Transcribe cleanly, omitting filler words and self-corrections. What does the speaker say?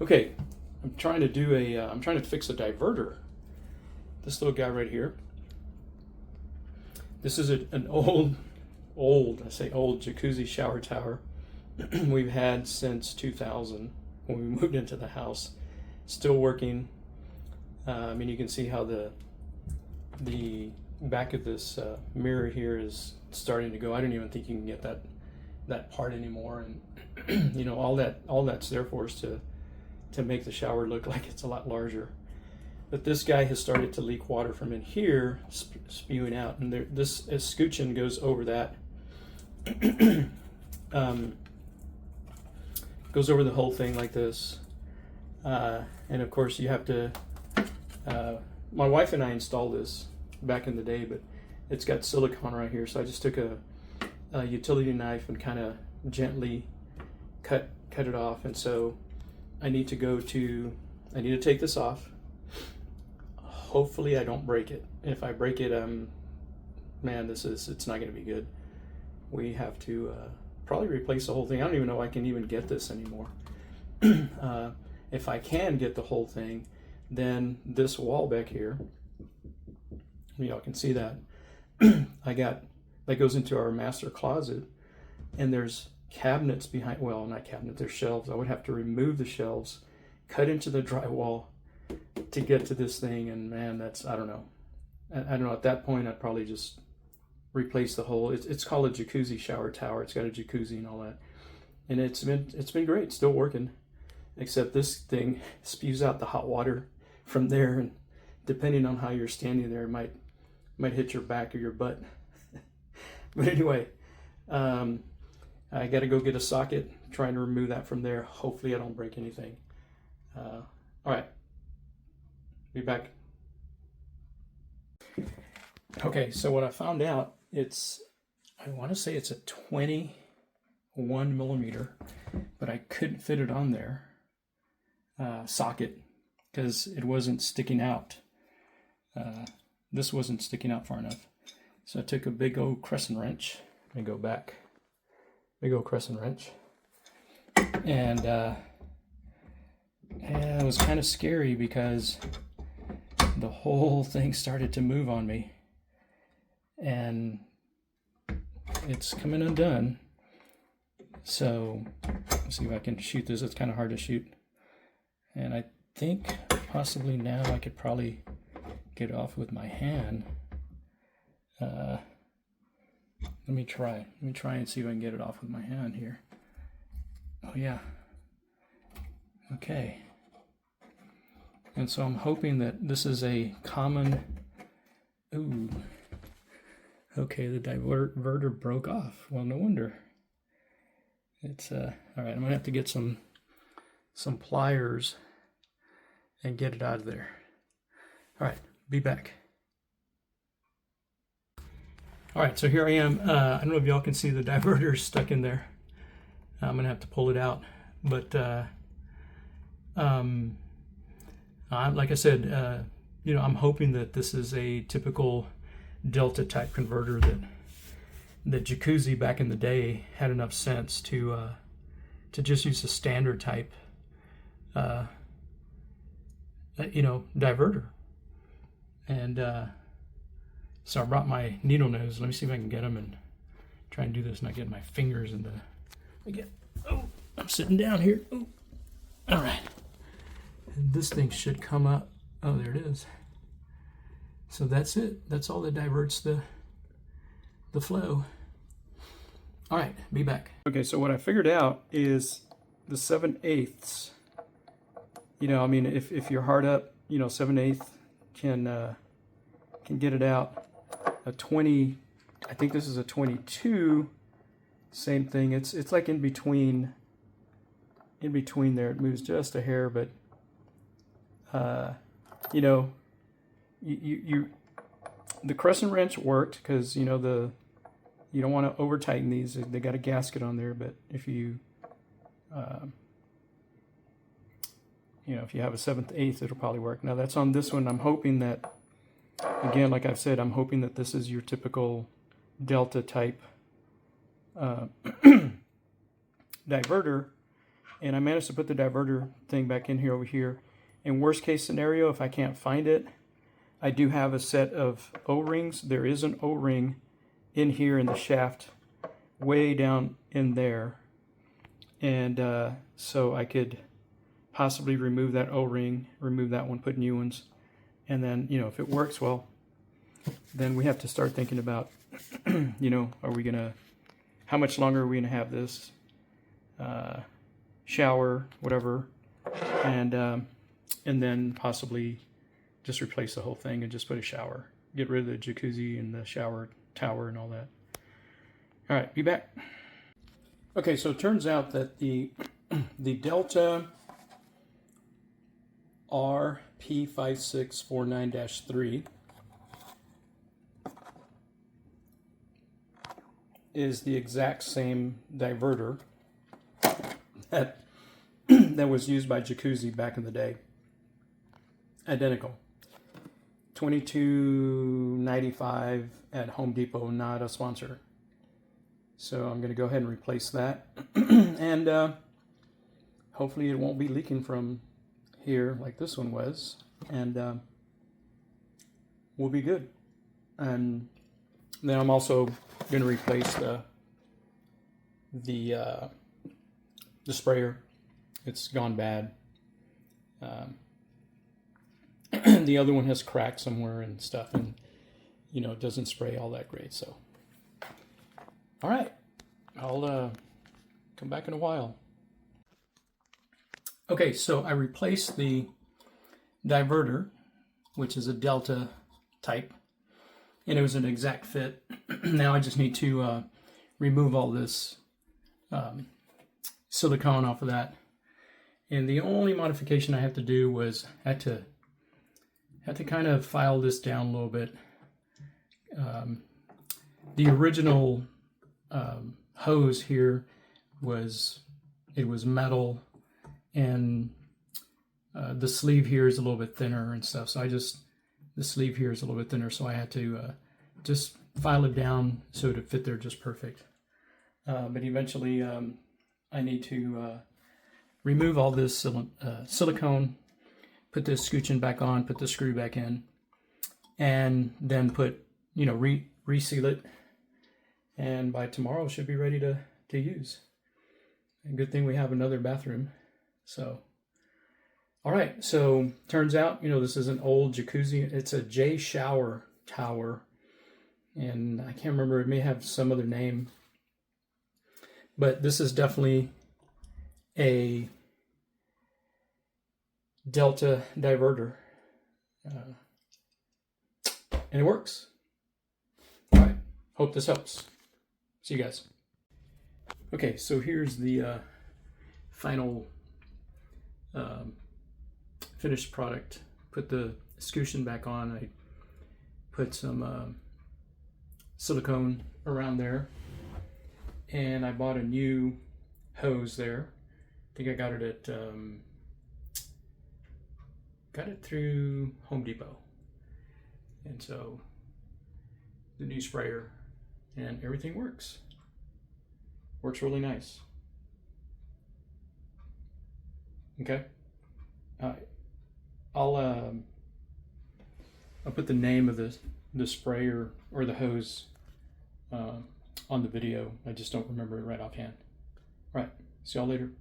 Okay, I'm trying to fix a diverter. This little guy right here. This is an old Jacuzzi Shower Tower we've had since 2000 when we moved into the house. Still working. I mean, you can see how the back of this mirror here is starting to go. I don't even think you can get that part anymore, and you know, all that's there for is to make the shower look like it's a lot larger. But this guy has started to leak water from in here, spewing out, and this escutcheon goes over that. Goes over the whole thing like this, and of course you have to. My wife and I installed this back in the day, but it's got silicone right here, so I just took a utility knife and kind of gently cut it off. And so I need to take this off. Hopefully I don't break it. If I break it, man, it's not going to be good. We have to probably replace the whole thing. I don't even know if I can even get this anymore. If I can get the whole thing, then this wall back here, y'all can see that. That goes into our master closet, and there's cabinets behind, well, not cabinets, there's shelves. I would have to remove the shelves, cut into the drywall to get to this thing, and man, I don't know. At that point, I'd probably just replace the whole, it's called a Jacuzzi Shower Tower. It's got a jacuzzi and all that. And it's been great, still working, except this thing spews out the hot water from there, and depending on how you're standing there, it might hit your back or your butt. But anyway, I got to go get a socket, trying to remove that from there. Hopefully I don't break anything. All right, be back. Okay, so what I found out, I want to say it's a 21 millimeter, but I couldn't fit it on there, socket, because it wasn't sticking out. This wasn't sticking out far enough. So I took a big old crescent wrench. Let me go back. Big old crescent wrench. And it was kind of scary because the whole thing started to move on me. And it's coming undone. So let's see if I can shoot this. It's kind of hard to shoot. And I think possibly now I could probably get it off with my hand. Let me try and see if I can get it off with my hand here. Oh yeah. Okay. And so I'm hoping that this is a common, ooh. Okay, the diverter broke off. Well, no wonder. It's all right, I'm gonna have to get some pliers and get it out of there. All right, be back. All right, so here I am. I don't know if y'all can see the diverter stuck in there. I'm gonna have to pull it out, but like I said, you know, I'm hoping that this is a typical Delta type converter that Jacuzzi back in the day had enough sense to just use a standard type, you know, diverter. And so I brought my needle nose. Let me see if I can get them and try and do this, not get my fingers in the. Oh, I'm sitting down here. Oh, all right. And this thing should come up. Oh, there it is. So that's it. That's all that diverts the flow. All right, be back. Okay, so what I figured out is the 7/8. You know, I mean, if you're hard up, you know, 7/8 can get it out. A 20, I think this is a 22. Same thing. It's like in between there. It moves just a hair, but you know, the crescent wrench worked because, you know, you don't want to over tighten these. They got a gasket on there, but if you you know, if you have a 7/8, it'll probably work. Now that's on this one. I'm hoping that, again, like I've said, I'm hoping that this is your typical Delta type diverter, And I managed to put the diverter thing back in here over here. In worst case scenario, if I can't find it, I do have a set of O-rings. There is an O-ring in here in the shaft, way down in there. And so I could possibly remove that O-ring, remove that one, put new ones. And then, you know, if it works well, then we have to start thinking about, you know, how much longer are we gonna have this shower, whatever, and then possibly just replace the whole thing and just put a shower. Get rid of the jacuzzi and the shower tower and all that. All right, be back. Okay, so it turns out that the Delta RP5649-3 is the exact same diverter that was used by Jacuzzi back in the day. Identical. $22.95 at Home Depot, not a sponsor. So I'm going to go ahead and replace that. And hopefully it won't be leaking from here like this one was. And we'll be good. And then I'm also going to replace the sprayer. It's gone bad. The other one has cracked somewhere and stuff, and you know, it doesn't spray all that great. So, all right, I'll come back in a while. Okay, so I replaced the diverter, which is a Delta type, and it was an exact fit. Now I just need to remove all this silicone off of that. And the only modification I have to do was had to kind of file this down a little bit. The original hose here was metal, and the sleeve here is a little bit thinner and stuff. So the sleeve here is a little bit thinner, so I had to just file it down so it would fit there just perfect. But eventually I need to remove all this silicone, put this scutcheon back on, put the screw back in, and then put, you know, reseal it. And by tomorrow it should be ready to use. And good thing we have another bathroom. So, all right. So turns out, you know, this is an old jacuzzi. It's a J Shower Tower, and I can't remember. It may have some other name, but this is definitely a Delta diverter, and it works. All right, hope this helps. See you guys. Okay, so here's the final finished product. Put the escutcheon back on. I put some silicone around there, and I bought a new hose there. I think I got it at got it through Home Depot. And so the new sprayer, and everything works really nice. Okay, I'll put the name of the sprayer or the hose on the video. I just don't remember it right offhand. All right, see y'all later.